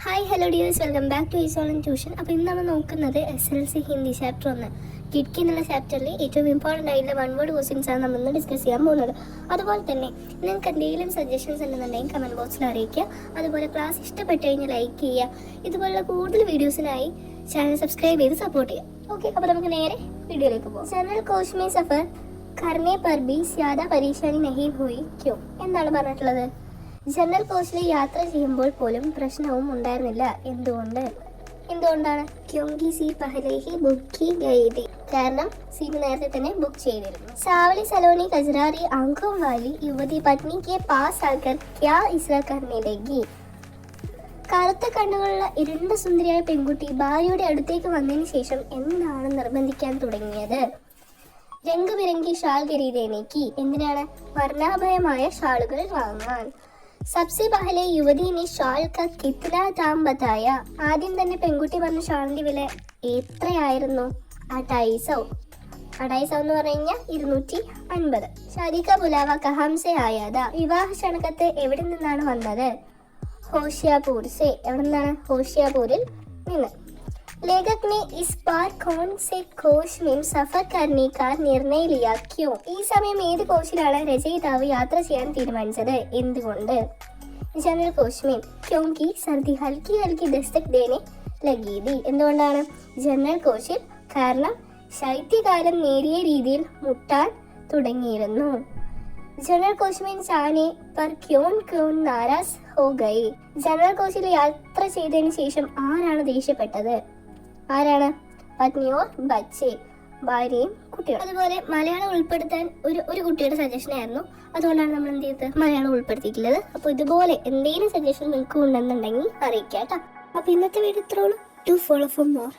Hi hello dears, welcome back to Ease online tuition. അപ്പോൾ ഇന്ന് നമ്മൾ നോക്കുന്നത് SLC ഹിന്ദി ചാപ്റ്റർ 1 കിഡ്കി എന്നുള്ള ചാപ്റ്ററിൽ ഏറ്റവും ഇമ്പോർട്ടൻ്റ് ആയിട്ടുള്ള വൺ വേർഡ് ക്വസ്റ്റ്യൻസ് ആണ് നമ്മൾ ഇന്ന് ഡിസ്കസ് ചെയ്യാൻ പോകുന്നത്. അതുപോലെ തന്നെ നിങ്ങൾക്ക് എന്തെങ്കിലും സജഷൻസ് ഉണ്ടെന്നുണ്ടെങ്കിൽ കമൻറ്റ് ബോക്സിൽ അറിയിക്കുക. അതുപോലെ ക്ലാസ് ഇഷ്ടപ്പെട്ട് കഴിഞ്ഞാൽ ലൈക്ക് ചെയ്യുക. ഇതുപോലുള്ള കൂടുതൽ വീഡിയോസിനായി ചാനൽ സബ്സ്ക്രൈബ് ചെയ്ത് സപ്പോർട്ട് ചെയ്യുക. ഓക്കെ, അപ്പോൾ നമുക്ക് നേരെ വീഡിയോയിലേക്ക് പോകാം. ജനറൽ കോച്ച് മേ സഫർ കർണേ പർ ബി സ്യാദാ പരീക്ഷാനി നഹീ ഹുയി ക്യോ എന്താണ് പറഞ്ഞിട്ടുള്ളത്? ജനറൽ കോച്ചിൽ യാത്ര ചെയ്യുമ്പോൾ പോലും പ്രശ്നവും ഉണ്ടായിരുന്നില്ല. എന്തുകൊണ്ടാണ്? ക്യോങ്കി സീ പഹലേ ഹി ബുക്ക് കി ഗയി थी. കാരണം സീറ്റ് നേരത്തെ തന്നെ ബുക്ക് ചെയ്തിരുന്നു. സാവലി സലോനി കജറാറി ആംഖോं वाली युवती पत्नी के पास आकर क्या इशारा करने लगी. കറുത്ത കണ്ണുകളുള്ള ഇരുണ്ട സുന്ദരിയായ പെൺകുട്ടി ഭാര്യയുടെ അടുത്തേക്ക് വന്നതിന് ശേഷം എന്താണ് നിർബന്ധിക്കാൻ തുടങ്ങിയത്? രംഗബിരങ്കി ഷാൾ ഖരീദേനേക്ക് എന്തിനാണ്? വർണ്ണാഭയമായ ഷാളുകൾ വാങ്ങാൻ. സബ്സെ പഹലെ യുവതിനെ ഷാൾ കാ കിത്നാ ദാം ബതായ. ആദ്യം തന്നെ പെൺകുട്ടി പറഞ്ഞ ഷാളിന്റെ വില എത്രയായിരുന്നു? 250 എന്ന് പറഞ്ഞു കഴിഞ്ഞാൽ 250. ഷാദി കാ ബുലാവ കഹാം സെ ആയാത. വിവാഹ ക്ഷണക്കത്ത് എവിടെ നിന്നാണ് വന്നത്? ഹോഷിയാപൂർ സെ. എവിടെ നിന്നാണ്? ഹോഷിയാപൂരിൽ നിന്ന്. लेखक ने इस बार कौन से कोच में सफर करने का निर्णय लिया? क्यों? ഈ സമയം ഏത് കോച്ചിലാണ് രചയിതാവ് യാത്ര ചെയ്യാൻ തീരുമാനിച്ചത്? എന്തുകൊണ്ട്? ജനറൽ കോച്ച് में क्योंकि सर्दी हल्की हल्की दस्तक देने लगी थी. എന്തുകൊണ്ടാണ് ജനറൽ കോച്ചിൽ? കാരണം ശൈത്യകാലം നേരിയ രീതിയിൽ മുട്ടാൻ തുടങ്ങിയിരുന്നു. ജനറൽ കോച്ച് में जाने पर क्यों नाराज हो गए. ജനറൽ കോച്ചിൽ യാത്ര ചെയ്തതിന് ശേഷം ആരാണ് ദേഷ്യപ്പെട്ടത്? ആരാണ്? പത്നിയോർ ബച്ചെ, ഭാര്യയും കുട്ടികളും. അതുപോലെ മലയാളം ഉൾപ്പെടുത്താൻ ഒരു കുട്ടിയുടെ സജഷൻ ആയിരുന്നു. അതുകൊണ്ടാണ് നമ്മൾ എന്ത് ചെയ്തത്? മലയാളം ഉൾപ്പെടുത്തിയിട്ടുള്ളത്. അപ്പോൾ ഇതുപോലെ എന്തെങ്കിലും സജഷൻ നിങ്ങൾക്ക് ഉണ്ടെന്നുണ്ടെങ്കിൽ അറിയിക്കാം കേട്ടോ. അപ്പോൾ ഇന്നത്തെ വീഡിയോ ഇത്രയുള്ളൂ. To follow for more.